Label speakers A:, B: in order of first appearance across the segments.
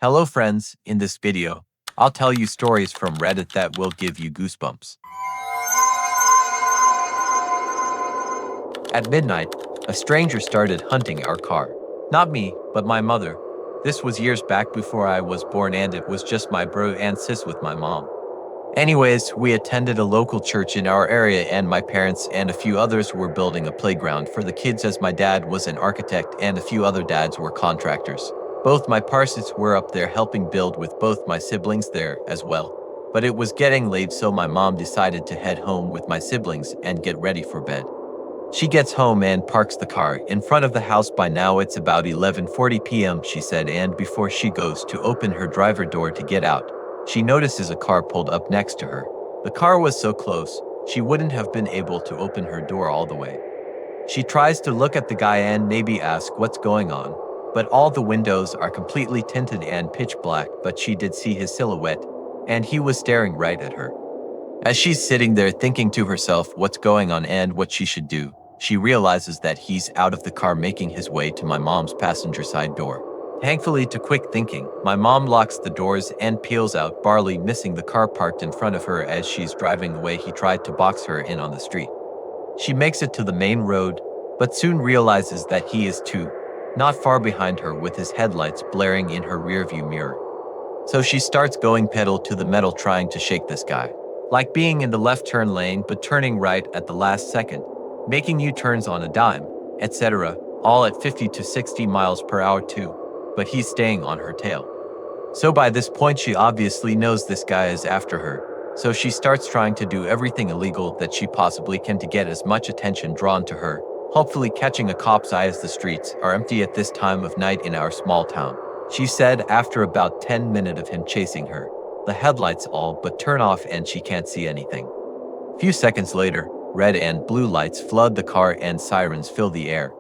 A: Hello friends, in this video, I'll tell you stories from Reddit that will give you goosebumps. At midnight, a stranger started hunting our car. Not me, but my mother. This was years back before I was born and it was just my bro and sis with my mom. Anyways, we attended a local church in our area and my parents and a few others were building a playground for the kids as my dad was an architect and a few other dads were contractors. Both my parents were up there helping build with both my siblings there as well. But it was getting late so my mom decided to head home with my siblings and get ready for bed. She gets home and parks the car in front of the house. By now it's about 11:40 p.m. she said, and before she goes to open her driver door to get out, she notices a car pulled up next to her. The car was so close, she wouldn't have been able to open her door all the way. She tries to look at the guy and maybe ask what's going on, but all the windows are completely tinted and pitch black, but she did see his silhouette, and he was staring right at her. As she's sitting there thinking to herself what's going on and what she should do, she realizes that he's out of the car making his way to my mom's passenger side door. Thankfully to quick thinking, my mom locks the doors and peels out, barely missing the car parked in front of her. As she's driving away, he tried to box her in on the street. She makes it to the main road, but soon realizes that he is too, not far behind her with his headlights blaring in her rearview mirror. So she starts going pedal to the metal trying to shake this guy. Like being in the left turn lane but turning right at the last second, making U-turns on a dime, etc., all at 50 to 60 miles per hour too, but he's staying on her tail. So by this point she obviously knows this guy is after her, so she starts trying to do everything illegal that she possibly can to get as much attention drawn to her, hopefully catching a cop's eye as the streets are empty at this time of night in our small town. She said after about 10 minutes of him chasing her, the headlights all but turn off and she can't see anything. Few seconds later, red and blue lights flood the car and sirens fill the air.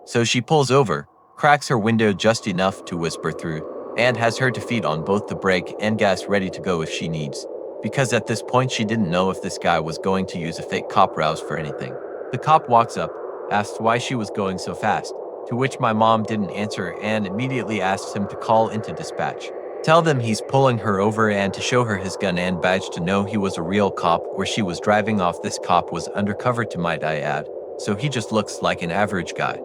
A: So she pulls over, cracks her window just enough to whisper through, and has her feet on both the brake and gas ready to go if she needs. Because at this point she didn't know if this guy was going to use a fake cop rouse for anything. The cop walks up, asks why she was going so fast, to which my mom didn't answer and immediately asks him to call into dispatch. Tell them he's pulling her over and to show her his gun and badge to know he was a real cop. Where she was driving off, this cop was undercover to might I add, so he just looks like an average guy.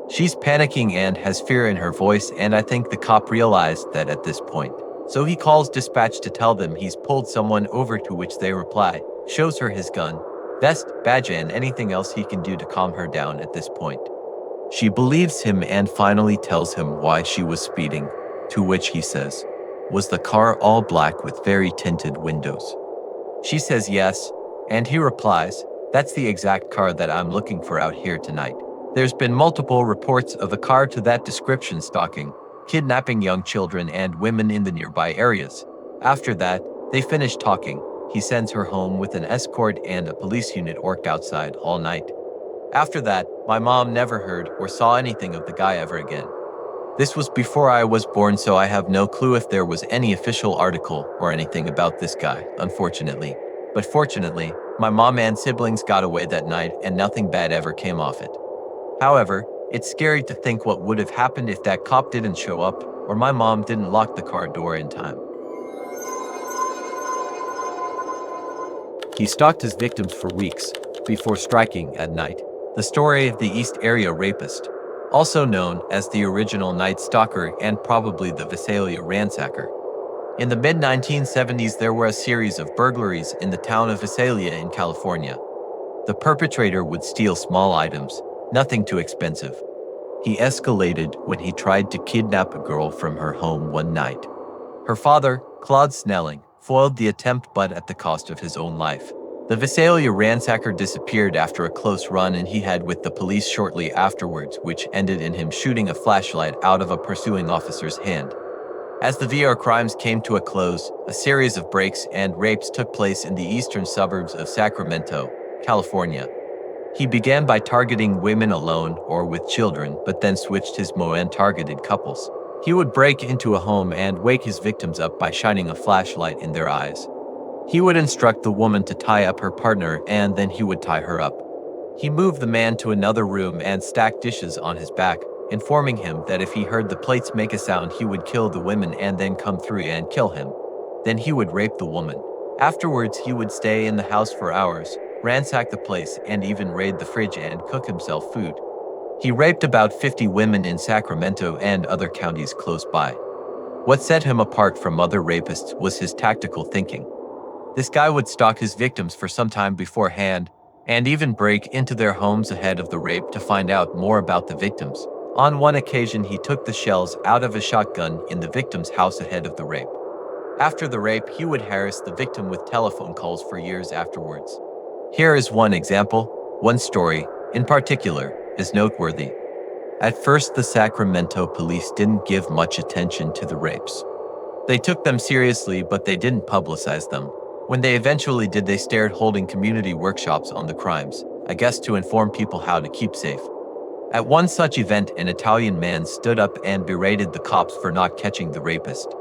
A: She's panicking and has fear in her voice, and I think the cop realized that at this point. So he calls dispatch to tell them he's pulled someone over, to which they reply, shows her his gun, vest, badge and anything else he can do to calm her down at this point. She believes him and finally tells him why she was speeding, to which he says, was the car all black with very tinted windows? She says yes, and he replies, that's the exact car that I'm looking for out here tonight. There's been multiple reports of a car to that description stalking, kidnapping young children and women in the nearby areas. After that, they finish talking. He sends her home with an escort and a police unit worked outside all night. After that, my mom never heard or saw anything of the guy ever again. This was before I was born, so I have no clue if there was any official article or anything about this guy, unfortunately. But fortunately, my mom and siblings got away that night and nothing bad ever came off it. However, it's scary to think what would have happened if that cop didn't show up or my mom didn't lock the car door in time. He stalked his victims for weeks before striking at night. The story of the East Area Rapist, also known as the original Night Stalker and probably the Visalia Ransacker. In the mid-1970s, there were a series of burglaries in the town of Visalia in California. The perpetrator would steal small items, nothing too expensive. He escalated when he tried to kidnap a girl from her home one night. Her father, Claude Snelling, foiled the attempt but at the cost of his own life. The Visalia Ransacker disappeared after a close run and he had with the police shortly afterwards, which ended in him shooting a flashlight out of a pursuing officer's hand. As the VR crimes came to a close, a series of breaks and rapes took place in the eastern suburbs of Sacramento, California. He began by targeting women alone or with children, but then switched his MO and targeted couples. He would break into a home and wake his victims up by shining a flashlight in their eyes. He would instruct the woman to tie up her partner and then he would tie her up. He moved the man to another room and stacked dishes on his back, informing him that if he heard the plates make a sound, he would kill the women and then come through and kill him. Then he would rape the woman. Afterwards, he would stay in the house for hours, ransack the place, and even raid the fridge and cook himself food. He raped about 50 women in Sacramento and other counties close by. What set him apart from other rapists was his tactical thinking. This guy would stalk his victims for some time beforehand, and even break into their homes ahead of the rape to find out more about the victims. On one occasion, he took the shells out of a shotgun in the victim's house ahead of the rape. After the rape, he would harass the victim with telephone calls for years afterwards. Here is one example. One story, in particular, is noteworthy. At first, the Sacramento police didn't give much attention to the rapes. They took them seriously, but they didn't publicize them. When they eventually did, they started holding community workshops on the crimes, I guess to inform people how to keep safe. At one such event, an Italian man stood up and berated the cops for not catching the rapist.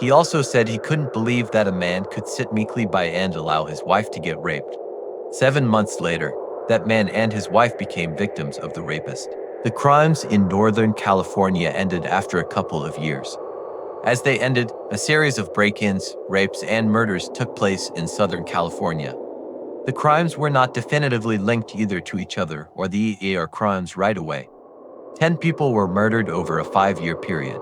A: He also said he couldn't believe that a man could sit meekly by and allow his wife to get raped. 7 months later, that man and his wife became victims of the rapist. The crimes in Northern California ended after a couple of years. As they ended, a series of break-ins, rapes, and murders took place in Southern California. The crimes were not definitively linked either to each other or the ER crimes right away. 10 people were murdered over a 5-year period.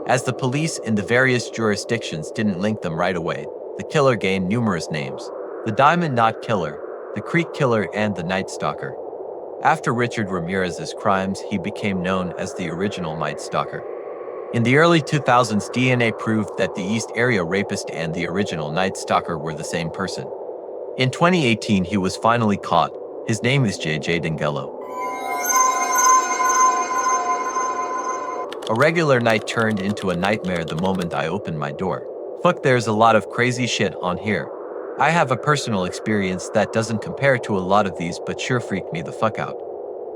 A: As the police in the various jurisdictions didn't link them right away, the killer gained numerous names: the Diamond Knot Killer, the Creek Killer, and the Night Stalker. After Richard Ramirez's crimes, he became known as the original Night Stalker. In the early 2000s, DNA proved that the East Area Rapist and the original Night Stalker were the same person. In 2018, he was finally caught. His name is JJ Dingello. A regular night turned into a nightmare the moment I opened my door. Fuck, there's a lot of crazy shit on here. I have a personal experience that doesn't compare to a lot of these, but sure freaked me the fuck out.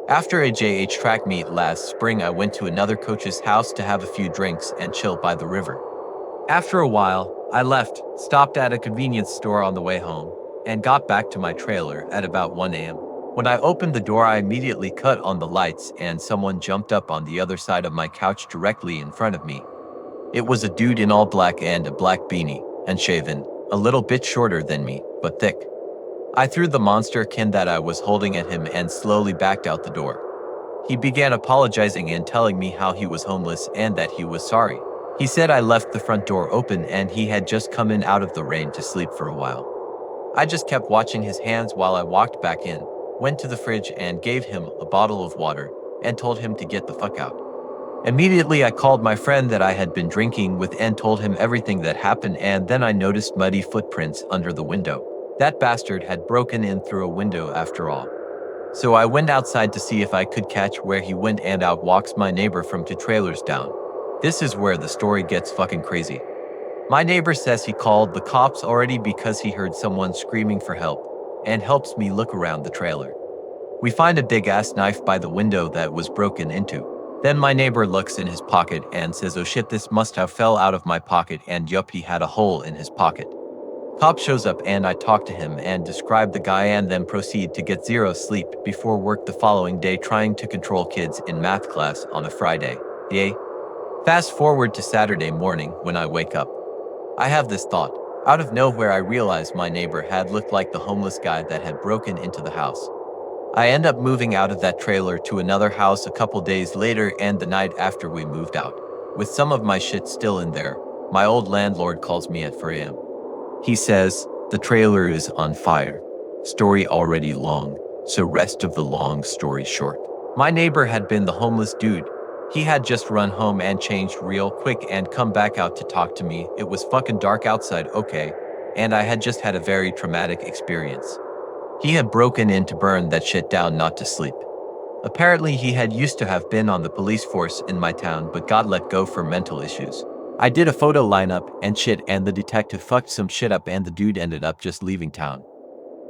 A: After a JH track meet last spring, I went to another coach's house to have a few drinks and chill by the river. After a while, I left, stopped at a convenience store on the way home, and got back to my trailer at about 1 a.m. When I opened the door, I immediately cut on the lights and someone jumped up on the other side of my couch directly in front of me. It was a dude in all black and a black beanie, and shaven, a little bit shorter than me, but thick. I threw the monster can that I was holding at him and slowly backed out the door. He began apologizing and telling me how he was homeless and that he was sorry. He said I left the front door open and he had just come in out of the rain to sleep for a while. I just kept watching his hands while I walked back in, went to the fridge and gave him a bottle of water and told him to get the fuck out. Immediately, I called my friend that I had been drinking with and told him everything that happened, and then I noticed muddy footprints under the window. That bastard had broken in through a window after all. So I went outside to see if I could catch where he went, and out walks my neighbor from 2 trailers down. This is where the story gets fucking crazy. My neighbor says he called the cops already because he heard someone screaming for help, and helps me look around the trailer. We find a big ass knife by the window that was broken into. Then my neighbor looks in his pocket and says, "Oh shit, this must have fell out of my pocket," and yup, he had a hole in his pocket. Cop shows up and I talk to him and describe the guy and then proceed to get zero sleep before work the following day, trying to control kids in math class on a Friday. Yay. Fast forward to Saturday morning when I wake up. I have this thought. Out of nowhere, I realize my neighbor had looked like the homeless guy that had broken into the house. I end up moving out of that trailer to another house a couple days later, and the night after we moved out, with some of my shit still in there, my old landlord calls me at 4 a.m. He says, "The trailer is on fire." Story already long, so rest of the long story short. My neighbor had been the homeless dude. He had just run home and changed real quick and come back out to talk to me. It was fucking dark outside, okay, and I had just had a very traumatic experience. He had broken in to burn that shit down, not to sleep. Apparently he had used to have been on the police force in my town but got let go for mental issues. I did a photo lineup and shit, and the detective fucked some shit up and the dude ended up just leaving town.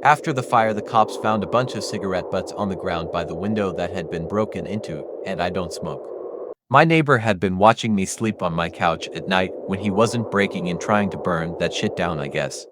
A: After the fire, the cops found a bunch of cigarette butts on the ground by the window that had been broken into, and I don't smoke. My neighbor had been watching me sleep on my couch at night when he wasn't breaking in trying to burn that shit down, I guess.